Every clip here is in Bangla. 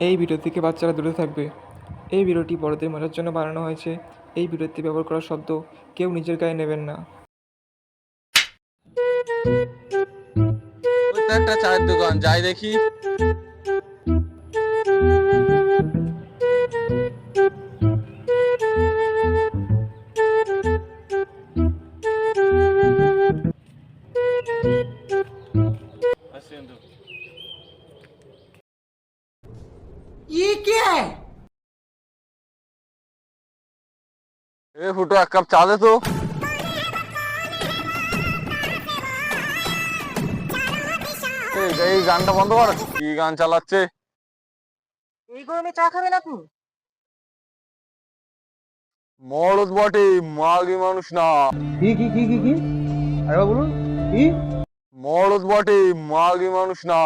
এই ভিডিও থেকে বাচ্চারা দূরে থাকবে। এই ভিডিওটি বড়দের মজার জন্য বানানো হয়েছে। এই ভিডিওতে ব্যবহার করা শব্দ কেউ নিজের গায়ে নেবেন না। ওই তো একটা চায়ের দোকান, যাই দেখি। ये क्या है? এ ফুটো, এক কাপ চা দে তো। এই গানটা বন্ধ কর। কি গান চালাচ্ছে? এই গরমে চা খাবেন আপনি? মরদ বটে, মাগি মানুষ না। কি আরে বলুন কি? মরদ বটে, মাগি মানুষ না।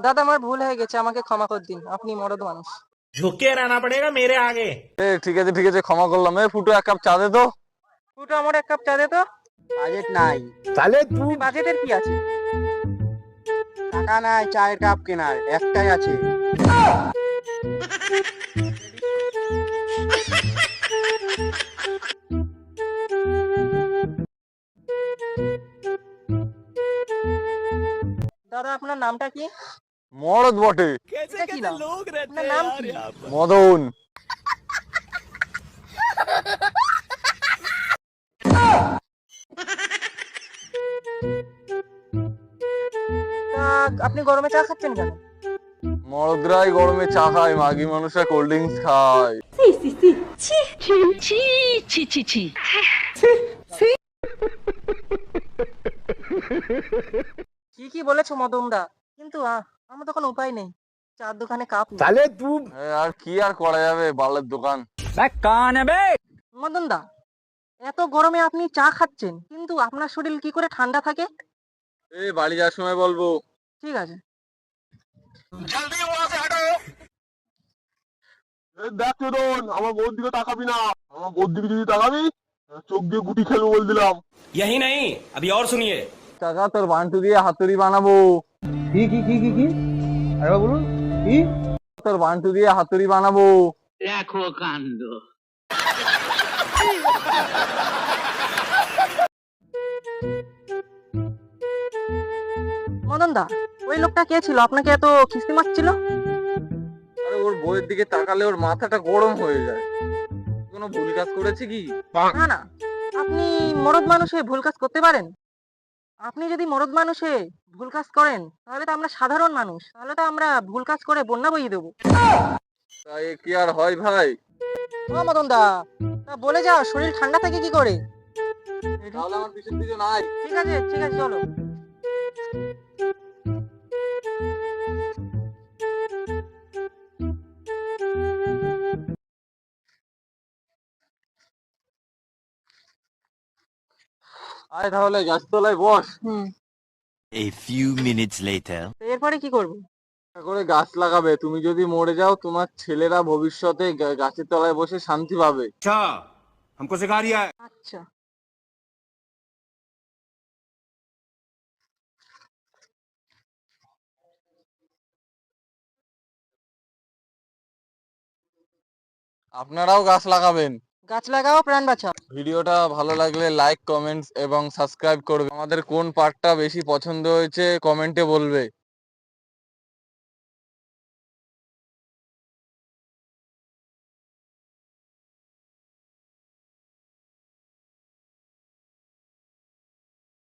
দাদা আমার ভুল হয়ে গেছে, আমাকে ক্ষমা করে দিন, আপনি মরদ মানুষ। झुके रहना पड़ेगा मेरे आगे। ঠিক আছে ঠিক আছে, ক্ষমা করলাম। এ ফুটো, এক কাপ চা দে তো। ফুটো আমার এক কাপ চা দে তো। বাজেট নাই, তাহলে তুই বাজেটের কি আছে? টাকা নাই চায়ের কাপ কেনার, একটাই আছে। দাদা আপনার নামটা কি? মরদ বটে। এটা কি নাম? আপনার নাম কি? মদন। তা আপনি গরমে চা খাচ্ছেন কেন? মরদরাই গরমে চা খায়, মাগি মানুষরা কোল্ড ড্রিঙ্কস খায়। কি বলেছো মদনদা, কিন্তু আমার তো কোনো উপায় নেই, চার দোকানে কাপ নেই। তাহলে তুই আর কি আর করা যাবে, বালের দোকান। মদনদা, এত গরমে আপনি চা খাচ্ছেন, কিন্তু আপনার শরীর কি করে ঠান্ডা থাকে? বাড়ি যাওয়ার সময় বলবো। ঠিক আছে। দেখ চোদন, আমার বোন দিকে তাকাবি না। আমার বোন দিকে যদি তাকাবি, চোখ দিয়ে গুটি খেলবো বলে দিলাম। यही नहीं, अभी और सुनिए। কাকা, তোর বান্টু দিয়ে হাতুড়ি বানাবো। কি আরে বলুন কি? তোর বান্টু দিয়ে হাতুড়ি বানাবো। মদনদা, ওই লোকটা কে ছিল, আপনাকে এত খিস্তি মারছিল? আরে ওর বইয়ের দিকে তাকালে ওর মাথাটা গরম হয়ে যায়। কোনো ভুল কাজ করেছে কি? না না, আপনি মরদ মানুষে ভুল কাজ করতে পারেন? আপনি যদি মরদ মানুষে ভুল কাজ করেন, তাহলে তো আমরা সাধারণ মানুষ, তাহলে তো আমরা ভুল কাজ করে বন্যা বইয়ে দেবো। তাই কি আর হয় ভাই? ও মদনদা, তা বলে যাও, শরীর ঠান্ডা থাকে কি করে? তাহলে আমার পিছন পিছন আয়। ঠিক আছে চলো। আয় তাহলে গাছতলায় বস। A few minutes later. তো এরপরে কি করবো? একটা করে গাছ লাগাবে। তুমি যদি মরে যাও, তোমার ছেলেরা ভবিষ্যতে গাছের তলায় বসে শান্তি পাবে। अच्छा, हमको सिखा रिया है। আচ্ছা। আপনারাও গাছ লাগাবেন। গাছ লাগাও, প্রাণ বাঁচাও। ভিডিওটা ভালো লাগলে লাইক, কমেন্টস এবং সাবস্ক্রাইব করবে। আমাদের কোন পার্টটা বেশি পছন্দ হয়েছে কমেন্টে বলবে।